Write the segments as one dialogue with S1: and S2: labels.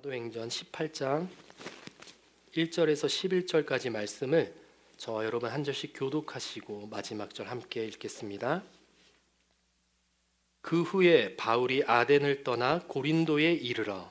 S1: 사도행전 18장 1절에서 11절까지 말씀을 저와 여러분 한 절씩 교독하시고 마지막 절 함께 읽겠습니다. 그 후에 바울이 아덴을 떠나 고린도에 이르러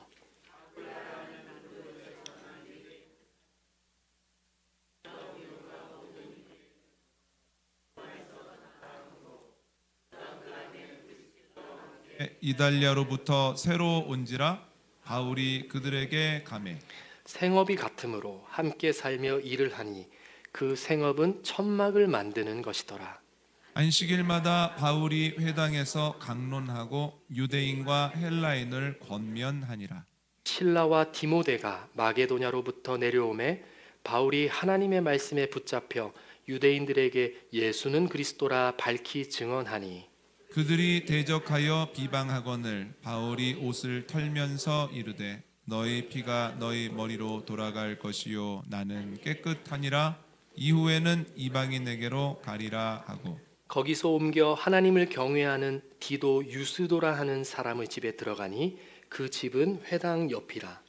S2: 이달리아로부터 새로 온지라 바울이 그들에게 가매
S1: 생업이 같으므로 함께 살며 일을 하니 그 생업은 천막을 만드는 것이더라.
S2: 안식일마다 바울이 회당에서 강론하고 유대인과 헬라인을 권면하니라.
S1: 실라와 디모데가 마게도냐로부터 내려오매 바울이 하나님의 말씀에 붙잡혀 유대인들에게 예수는 그리스도라 밝히 증언하니
S2: 그들이 대적하여 비방하거늘 바울이 옷을 털면서 이르되 너희 피가 너희 머리로 돌아갈 것이요 나는 깨끗하니라. 이후에는 이방인에게로 가리라 하고
S1: 거기서 옮겨 하나님을 경외하는 디도 유스도라 하는 사람의 집에 들어가니 그 집은 회당 옆이라.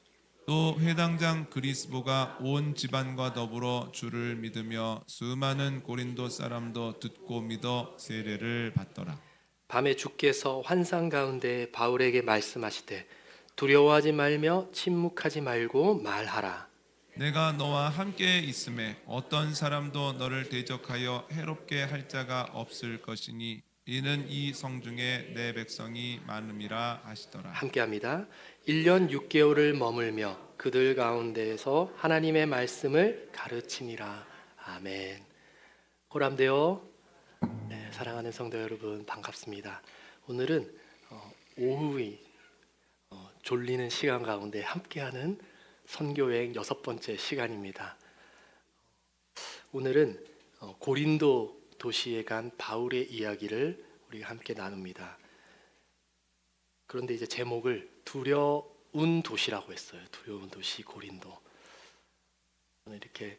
S2: 또 회당장 그리스보가 온 집안과 더불어 주를 믿으며 수많은 고린도 사람도 듣고 믿어 세례를 받더라.
S1: 밤에 주께서 환상 가운데 바울에게 말씀하시되 두려워하지 말며 침묵하지 말고 말하라.
S2: 내가 너와 함께 있음에 어떤 사람도 너를 대적하여 해롭게 할 자가 없을 것이니 이는 이 성중에 내 백성이 많음이라 하시더라.
S1: 함께합니다. 1년 6개월을 머물며 그들 가운데에서 하나님의 말씀을 가르치니라. 아멘. 호람되어 사랑하는 성도 여러분 반갑습니다. 오늘은 오후의 졸리는 시간 가운데 함께하는 선교여행 6번째 시간입니다. 오늘은 고린도 도시에 간 바울의 이야기를 우리가 함께 나눕니다. 그런데 이제 제목을 두려운 도시라고 했어요. 두려운 도시 고린도. 이렇게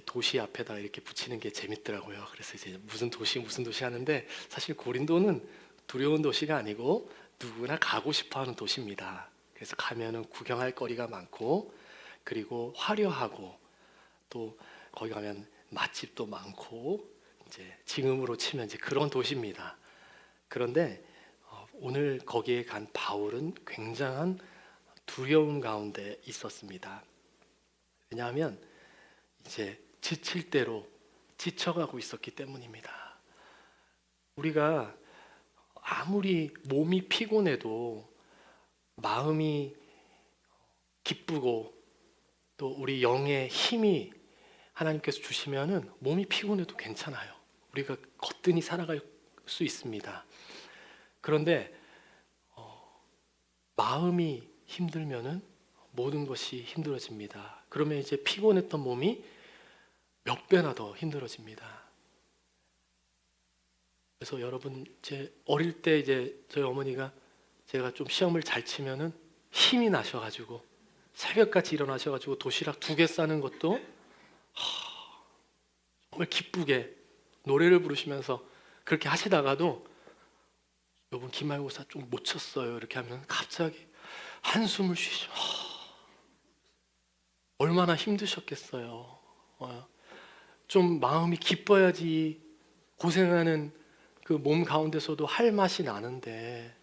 S1: 도시 앞에다 이렇게 붙이는 게 재밌더라고요. 그래서 이제 무슨 도시 하는데 사실 고린도는 두려운 도시가 아니고 누구나 가고 싶어하는 도시입니다. 그래서 가면은 구경할 거리가 많고 그리고 화려하고 또 거기 가면 맛집도 많고 이제 지금으로 치면 이제 그런 도시입니다. 그런데 오늘 거기에 간 바울은 굉장한 두려움 가운데 있었습니다. 왜냐하면 이제 지칠 대로 지쳐가고 있었기 때문입니다. 우리가 아무리 몸이 피곤해도 마음이 기쁘고 또 우리 영의 힘이 하나님께서 주시면은 몸이 피곤해도 괜찮아요. 우리가 거뜬히 살아갈 수 있습니다. 그런데 마음이 힘들면은 모든 것이 힘들어집니다. 그러면 이제 피곤했던 몸이 몇 배나 더 힘들어집니다. 그래서 여러분 제 어릴 때 이제 저희 어머니가 제가 좀 시험을 잘 치면은 힘이 나셔가지고 새벽같이 일어나셔가지고 도시락 2개 싸는 것도 정말 기쁘게 노래를 부르시면서 그렇게 하시다가도 여러분 기말고사 좀 못 쳤어요 이렇게 하면 갑자기 한숨을 쉬죠. 얼마나 힘드셨겠어요. 좀 마음이 기뻐야지 고생하는 그 몸 가운데서도 할 맛이 나는데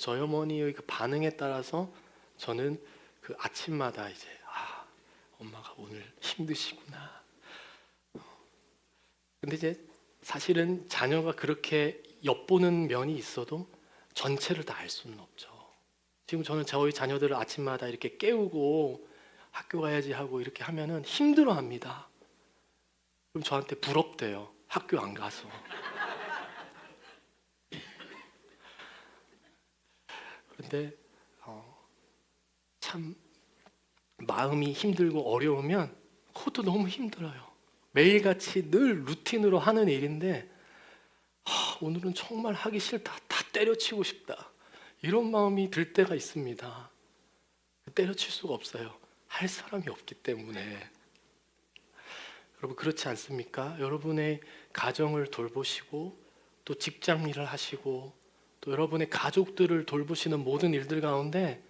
S1: 저희 어머니의 그 반응에 따라서 저는 그 아침마다 이제 엄마가 오늘 힘드시구나. 근데 이제 사실은 자녀가 그렇게 엿보는 면이 있어도 전체를 다 알 수는 없죠. 지금 저는 저희 자녀들을 아침마다 이렇게 깨우고 학교 가야지 하고 이렇게 하면은 힘들어합니다. 그럼 저한테 부럽대요. 학교 안 가서. 그런데 참 마음이 힘들고 어려우면 그것도 너무 힘들어요. 매일같이 늘 루틴으로 하는 일인데 오늘은 정말 하기 싫다. 다 때려치고 싶다. 이런 마음이 들 때가 있습니다. 때려칠 수가 없어요. 할 사람이 없기 때문에. 여러분 그렇지 않습니까? 여러분의 가정을 돌보시고 또 직장 일을 하시고 또 여러분의 가족들을 돌보시는 모든 일들 가운데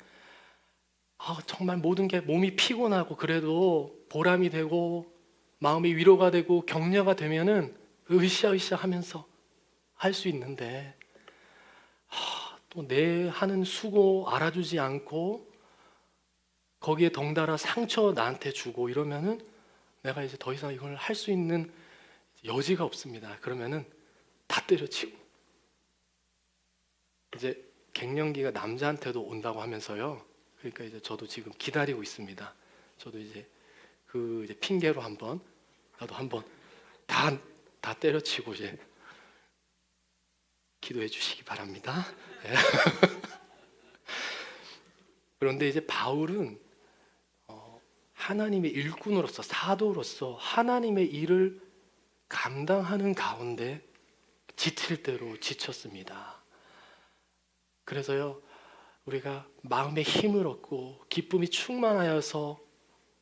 S1: 정말 모든 게 몸이 피곤하고 그래도 보람이 되고 마음이 위로가 되고 격려가 되면은 으쌰으쌰 하면서 할 수 있는데 또 내 하는 수고 알아주지 않고 거기에 덩달아 상처 나한테 주고 이러면은 내가 이제 더 이상 이걸 할 수 있는 여지가 없습니다. 그러면은 다 때려치고 이제 갱년기가 남자한테도 온다고 하면서요. 그러니까 이제 저도 지금 기다리고 있습니다. 저도 이제 그 이제 핑계로 나도 한번 다 때려치고 이제 기도해 주시기 바랍니다. 네. 그런데 이제 바울은 하나님의 일꾼으로서 사도로서 하나님의 일을 감당하는 가운데 지칠 대로 지쳤습니다. 그래서요, 우리가 마음의 힘을 얻고 기쁨이 충만하여서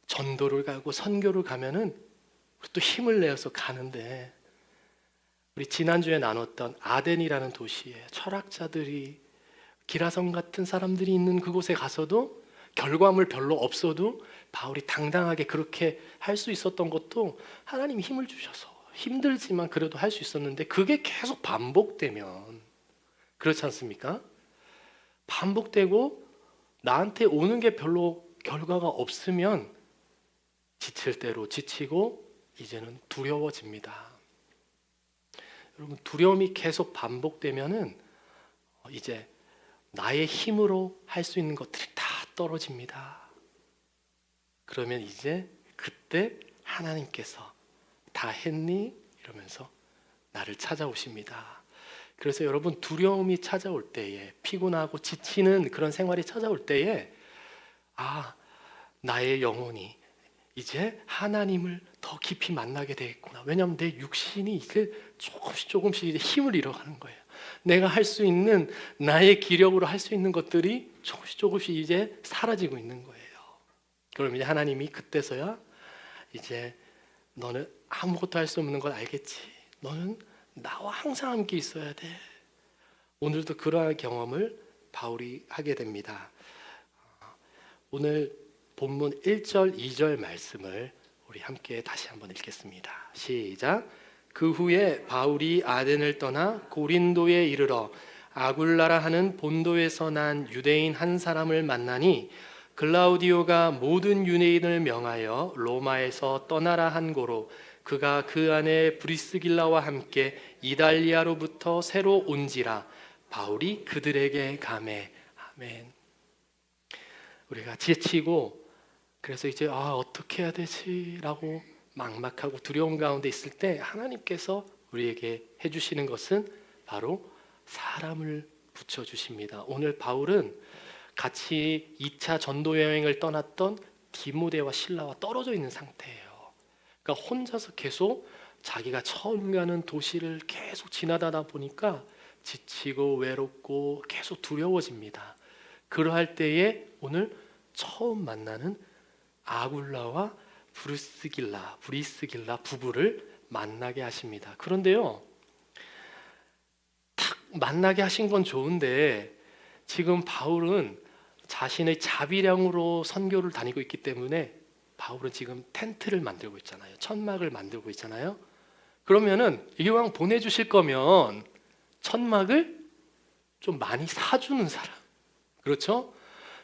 S1: 전도를 가고 선교를 가면은 또 힘을 내어서 가는데, 우리 지난주에 나눴던 아덴이라는 도시에 철학자들이 기라성 같은 사람들이 있는 그곳에 가서도 결과물 별로 없어도 바울이 당당하게 그렇게 할 수 있었던 것도 하나님이 힘을 주셔서 힘들지만 그래도 할 수 있었는데, 그게 계속 반복되면 그렇지 않습니까? 반복되고 나한테 오는 게 별로 결과가 없으면 지칠 대로 지치고 이제는 두려워집니다. 여러분, 두려움이 계속 반복되면은 이제 나의 힘으로 할 수 있는 것들이 다 떨어집니다. 그러면 이제 그때 하나님께서 다 했니? 이러면서 나를 찾아오십니다. 그래서 여러분, 두려움이 찾아올 때에, 피곤하고 지치는 그런 생활이 찾아올 때에 나의 영혼이 이제 하나님을 더 깊이 만나게 되겠구나. 왜냐하면 내 육신이 이제 조금씩 이제 힘을 잃어가는 거예요. 내가 할 수 있는, 나의 기력으로 할 수 있는 것들이 조금씩 이제 사라지고 있는 거예요. 그럼 이제 하나님이 그때서야 이제 너는 아무것도 할 수 없는 걸 알겠지. 너는 나와 항상 함께 있어야 돼. 오늘도 그러한 경험을 바울이 하게 됩니다. 오늘 본문 1절, 2절 말씀을 우리 함께 다시 한번 읽겠습니다. 시작. 그 후에 바울이 아덴을 떠나 고린도에 이르러 아굴라라 하는 본도에서 난 유대인 한 사람을 만나니, 글라우디오가 모든 유대인을 명하여 로마에서 떠나라 한 고로 그가 그 안에 브리스길라와 함께 이달리아로부터 새로 온지라. 바울이 그들에게 가매. 아멘. 우리가 지치고 그래서 이제 어떻게 해야 되지? 라고 막막하고 두려움 가운데 있을 때 하나님께서 우리에게 해주시는 것은 바로 사람을 붙여주십니다. 오늘 바울은 같이 2차 전도 여행을 떠났던 디모데와 실라와 떨어져 있는 상태예요. 그러니까 혼자서 계속 자기가 처음 가는 도시를 계속 지나다다 보니까 지치고 외롭고 계속 두려워집니다. 그러할 때에 오늘 처음 만나는 아굴라와 브리스길라 부부를 만나게 하십니다. 그런데요, 딱 만나게 하신 건 좋은데 지금 바울은 자신의 자비량으로 선교를 다니고 있기 때문에 바울은 지금 텐트를 만들고 있잖아요. 천막을 만들고 있잖아요. 그러면은 이왕 보내주실 거면 천막을 좀 많이 사주는 사람, 그렇죠?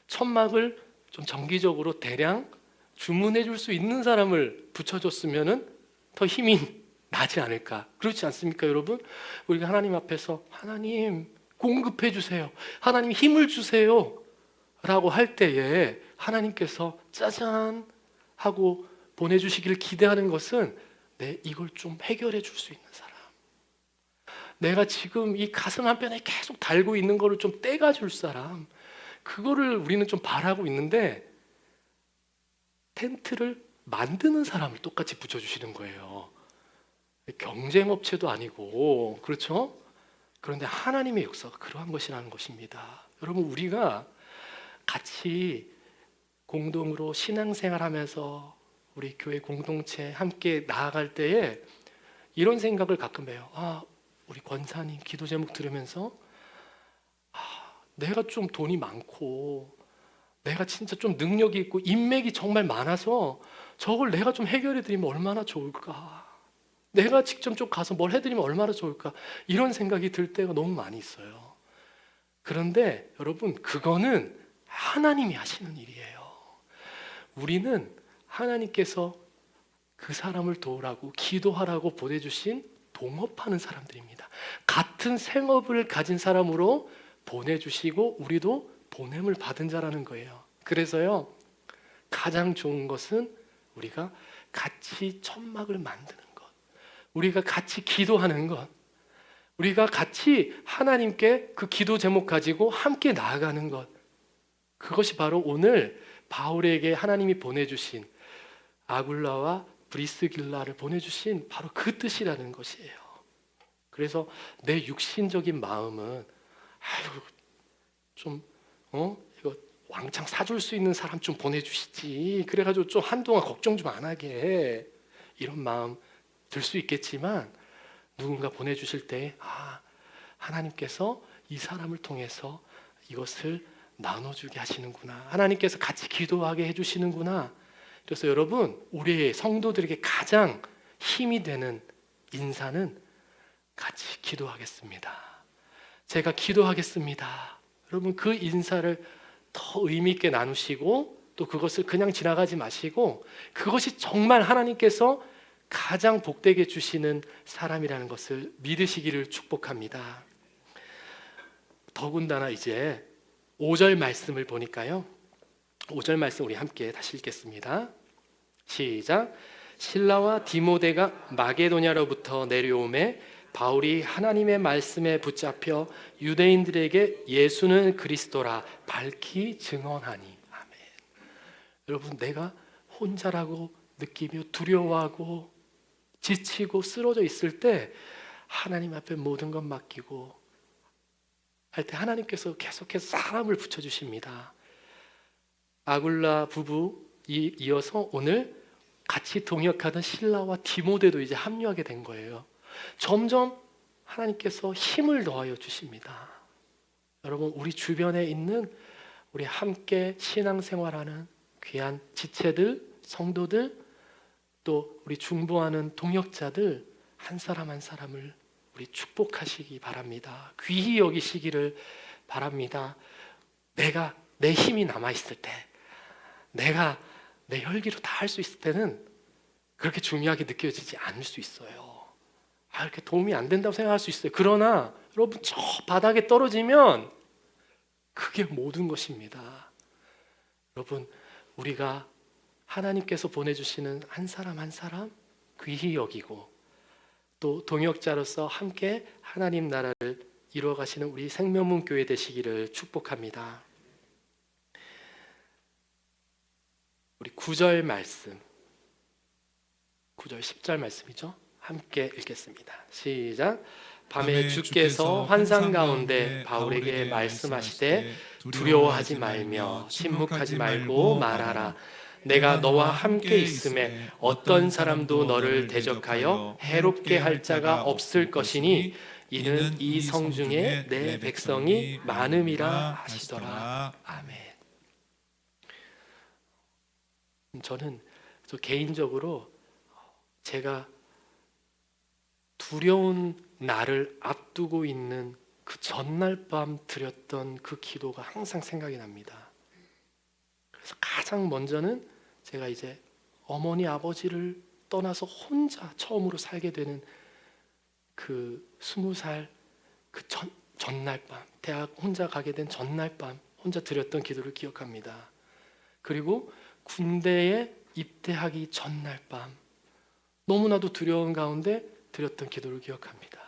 S1: 천막을 좀 정기적으로 대량 주문해 줄 수 있는 사람을 붙여줬으면은 더 힘이 나지 않을까. 그렇지 않습니까, 여러분? 우리가 하나님 앞에서 하나님 공급해 주세요, 하나님 힘을 주세요 라고 할 때에 하나님께서 짜잔 하고 보내주시기를 기대하는 것은 이걸 좀 해결해 줄 수 있는 사람, 내가 지금 이 가슴 한켠에 계속 달고 있는 거를 좀 떼가 줄 사람, 그거를 우리는 좀 바라고 있는데 텐트를 만드는 사람을 똑같이 붙여주시는 거예요. 경쟁업체도 아니고, 그렇죠? 그런데 하나님의 역사가 그러한 것이라는 것입니다. 여러분, 우리가 같이 공동으로 신앙생활하면서 우리 교회 공동체 함께 나아갈 때에 이런 생각을 가끔 해요. 우리 권사님 기도 제목 들으면서 내가 좀 돈이 많고 내가 진짜 좀 능력이 있고 인맥이 정말 많아서 저걸 내가 좀 해결해 드리면 얼마나 좋을까, 내가 직접 좀 가서 뭘 해드리면 얼마나 좋을까, 이런 생각이 들 때가 너무 많이 있어요. 그런데 여러분, 그거는 하나님이 하시는 일이에요. 우리는 하나님께서 그 사람을 도우라고, 기도하라고 보내주신 동업하는 사람들입니다. 같은 생업을 가진 사람으로 보내주시고 우리도 보냄을 받은 자라는 거예요. 그래서요, 가장 좋은 것은 우리가 같이 천막을 만드는 것, 우리가 같이 기도하는 것, 우리가 같이 하나님께 그 기도 제목 가지고 함께 나아가는 것, 그것이 바로 오늘 바울에게 하나님이 보내주신, 아굴라와 브리스길라를 보내주신 바로 그 뜻이라는 것이에요. 그래서 내 육신적인 마음은 이거 왕창 사줄 수 있는 사람 좀 보내주시지, 그래가지고 좀 한동안 걱정 좀 안 하게, 이런 마음 들 수 있겠지만, 누군가 보내주실 때 하나님께서 이 사람을 통해서 이것을 나눠주게 하시는구나, 하나님께서 같이 기도하게 해주시는구나. 그래서 여러분, 우리 성도들에게 가장 힘이 되는 인사는 같이 기도하겠습니다, 제가 기도하겠습니다. 여러분, 그 인사를 더 의미 있게 나누시고, 또 그것을 그냥 지나가지 마시고, 그것이 정말 하나님께서 가장 복되게 주시는 사람이라는 것을 믿으시기를 축복합니다. 더군다나 이제 5절 말씀을 보니까요, 5절 말씀 우리 함께 다시 읽겠습니다. 시작. 실라와 디모데가 마게도냐로부터 내려오매 바울이 하나님의 말씀에 붙잡혀 유대인들에게 예수는 그리스도라 밝히 증언하니. 아멘. 여러분, 내가 혼자라고 느끼며 두려워하고 지치고 쓰러져 있을 때 하나님 앞에 모든 것 맡기고 할 때 하나님께서 계속해서 사람을 붙여주십니다. 아굴라 부부 이어서 오늘 같이 동역하던 실라와 디모데도 이제 합류하게 된 거예요. 점점 하나님께서 힘을 더하여 주십니다. 여러분, 우리 주변에 있는 우리 함께 신앙생활하는 귀한 지체들, 성도들, 또 우리 중보하는 동역자들 한 사람 한 사람을 우리 축복하시기 바랍니다. 귀히 여기시기를 바랍니다. 내가 내 힘이 남아있을 때, 내가 내 혈기로 다 할 수 있을 때는 그렇게 중요하게 느껴지지 않을 수 있어요. 이렇게 도움이 안 된다고 생각할 수 있어요. 그러나 여러분, 저 바닥에 떨어지면 그게 모든 것입니다. 여러분, 우리가 하나님께서 보내주시는 한 사람 한 사람 귀히 여기고, 또 동역자로서 함께 하나님 나라를 이루어가시는 우리 생명문 교회 되시기를 축복합니다. 우리 9절 말씀, 9절 10절 말씀이죠. 함께 읽겠습니다. 시작. 밤에 주께서 환상 가운데 바울에게 말씀하시되 두려워하지 말며 침묵하지 말고 말하라. 내가 너와 함께 있음에 어떤 사람도 너를 대적하여 해롭게 할 자가 없을 것이니 이는 이 성중에 내 백성이 많음이라 하시더라. 아멘. 저는 개인적으로 제가 두려운 날을 앞두고 있는 그 전날 밤 드렸던 그 기도가 항상 생각이 납니다. 그래서 가장 먼저는 제가 이제 어머니 아버지를 떠나서 혼자 처음으로 살게 되는 그 20살 그 전날 밤, 대학 혼자 가게 된 전날 밤 혼자 드렸던 기도를 기억합니다. 그리고 군대에 입대하기 전날 밤 너무나도 두려운 가운데 드렸던 기도를 기억합니다.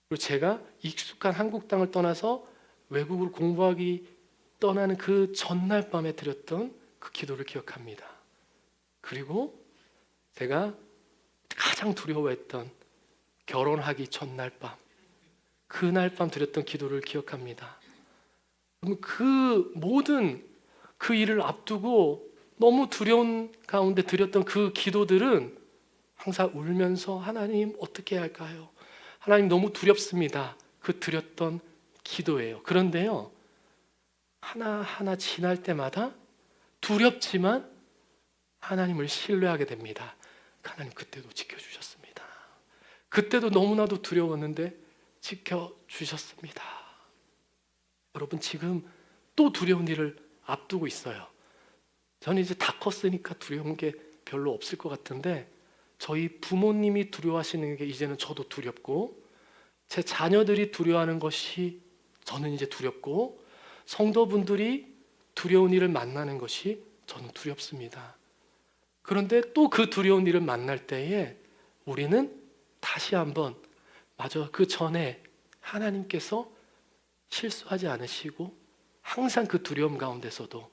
S1: 그리고 제가 익숙한 한국 땅을 떠나서 외국으로 공부하기 떠나는 그 전날 밤에 드렸던 그 기도를 기억합니다. 그리고 제가 가장 두려워했던 결혼하기 전날 밤, 그날 밤 드렸던 기도를 기억합니다. 그 모든 그 일을 앞두고 너무 두려운 가운데 드렸던 그 기도들은 항상 울면서 하나님 어떻게 할까요? 하나님 너무 두렵습니다. 그 드렸던 기도예요. 그런데요, 하나하나 지날 때마다 두렵지만 하나님을 신뢰하게 됩니다. 하나님 그때도 지켜주셨습니다. 그때도 너무나도 두려웠는데 지켜주셨습니다. 여러분 지금 또 두려운 일을 앞두고 있어요. 저는 이제 다 컸으니까 두려운 게 별로 없을 것 같은데 저희 부모님이 두려워하시는 게 이제는 저도 두렵고 제 자녀들이 두려워하는 것이 저는 이제 두렵고 성도분들이 두려운 일을 만나는 것이 저는 두렵습니다. 그런데 또 그 두려운 일을 만날 때에 우리는 다시 한번 맞아 그 전에 하나님께서 실수하지 않으시고 항상 그 두려움 가운데서도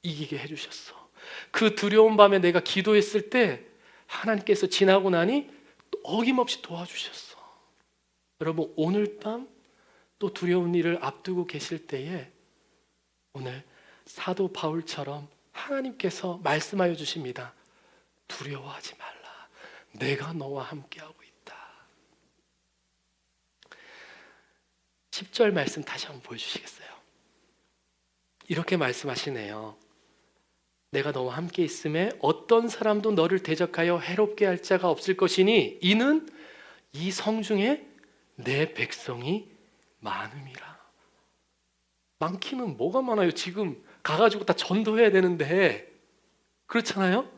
S1: 이기게 해주셨어. 그 두려운 밤에 내가 기도했을 때 하나님께서 지나고 나니 어김없이 도와주셨어. 여러분 오늘 밤 또 두려운 일을 앞두고 계실 때에 오늘 사도 바울처럼 하나님께서 말씀하여 주십니다. 두려워하지 말라. 내가 너와 함께하고 있다. 10절 말씀 다시 한번 보여주시겠어요? 이렇게 말씀하시네요. 내가 너와 함께 있음에 어떤 사람도 너를 대적하여 해롭게 할 자가 없을 것이니 이는 이 성중에 내 백성이 많음이라. 많기는 뭐가 많아요? 지금 가가지고 다 전도해야 되는데 그렇잖아요?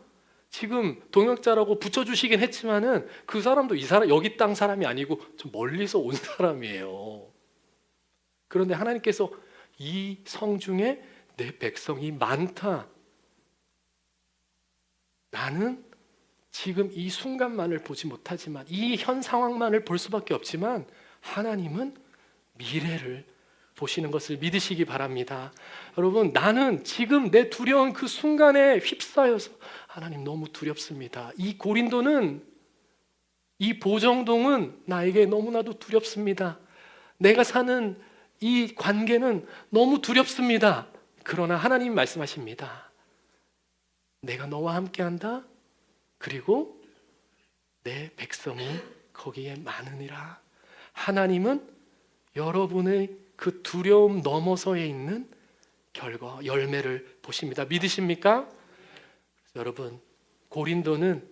S1: 지금 동역자라고 붙여주시긴 했지만은 그 사람도 이 사람 여기 땅 사람이 아니고 좀 멀리서 온 사람이에요. 그런데 하나님께서 이 성중에 내 백성이 많다. 나는 지금 이 순간만을 보지 못하지만 이 현 상황만을 볼 수밖에 없지만 하나님은 미래를 보시는 것을 믿으시기 바랍니다. 여러분 나는 지금 내 두려운 그 순간에 휩싸여서 하나님 너무 두렵습니다. 이 고린도는 이 보정동은 나에게 너무나도 두렵습니다. 내가 사는 이 관계는 너무 두렵습니다. 그러나 하나님 말씀하십니다. 내가 너와 함께한다. 그리고 내 백성이 거기에 많으니라. 하나님은 여러분의 그 두려움 너머서에 있는 결과, 열매를 보십니다. 믿으십니까? 여러분, 고린도는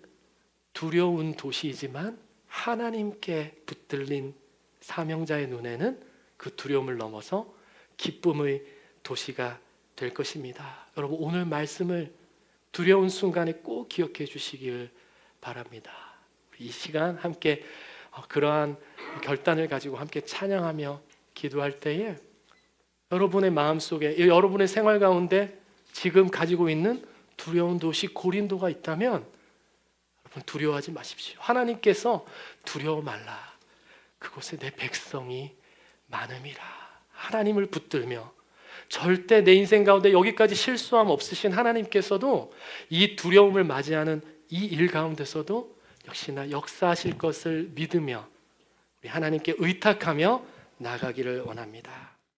S1: 두려운 도시이지만 하나님께 붙들린 사명자의 눈에는 그 두려움을 넘어서 기쁨의 도시가 될 것입니다. 여러분, 오늘 말씀을 두려운 순간에 꼭 기억해 주시길 바랍니다. 이 시간 함께 그러한 결단을 가지고 함께 찬양하며 기도할 때에 여러분의 마음속에 여러분의 생활 가운데 지금 가지고 있는 두려운 도시 고린도가 있다면 여러분 두려워하지 마십시오. 하나님께서 두려워 말라. 그곳에 내 백성이 많음이라. 하나님을 붙들며 절대 내 인생 가운데 여기까지 실수함 없으신 하나님께서도 이 두려움을 맞이하는 이 일 가운데서도 역시나 역사하실 것을 믿으며 우리 하나님께 의탁하며 나가기를 원합니다.